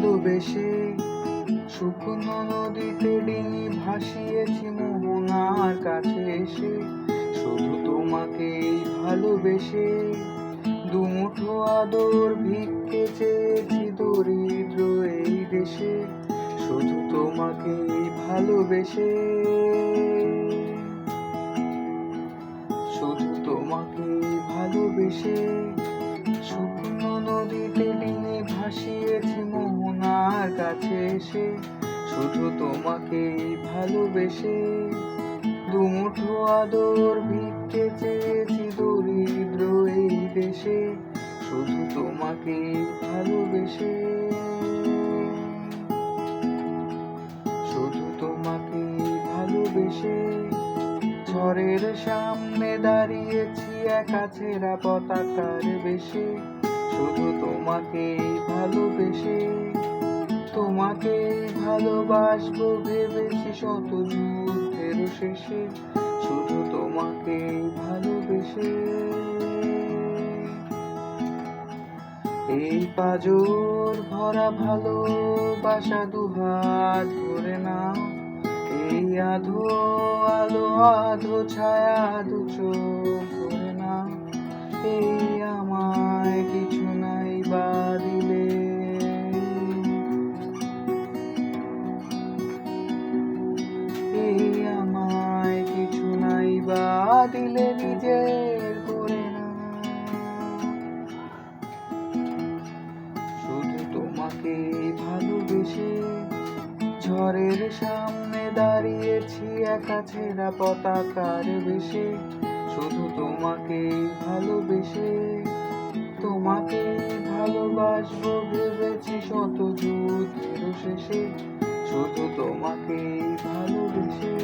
ভালোবেসে শুকনো নদীতে ডিঙি ভাসিয়েছি মোহনার কাছে এসে, শুধু তোমাকেই ভালোবেসে দুমুঠো আদর ভিক্ষে চেয়েছি দরিদ্র এই দেশে, শুধু তোমাকেই ভালোবেসে, শুধু তোমাকেই ভালোবেসে শুকনো নদীতে ডিঙি ভাসিয়েছি মোহনার কাছে এসে, শুধু তোমাকেই ভালোবেসে দুমুঠো আদর ভিক্ষে চেয়েছি দরিদ্র এই দেশে, শুধু তোমাকেই ভালোবেসে, শুধু তোমাকেই ভালোবেসে ঝড়ের সামনে দাঁড়িয়েছি একা ছেঁড়া পতাকার বেশে, শুধু তোমাকেই ভালোবেসে, তোমাকেই ভালোবাসবো ভেবেছি শত যুদ্ধের শেষে, শুধু তোমাকেই ভালোবেসে। এই পাজর ভরা ভালোবাসা দুহাত ধরে নাও, এই আধো আলো আধো ছায়া দু চোখ ধরে নাও, এই আমায় কিছু নাই বা দিলে, এই আমায় কিছু নাই বা দিলে নিজের করে না, শুধু তোমাকেই ভালোবেসে ঝড়ের সামনে দাঁড়িয়েছি একা ছেঁড়া পতাকার বেশে, শুধু তোমাকেই ভালোবেসে, তোমাকেই ভালোবাসবো ভেবেছি শত যুদ্ধের শেষে, শুধু তোমাকেই ভালোবেসে।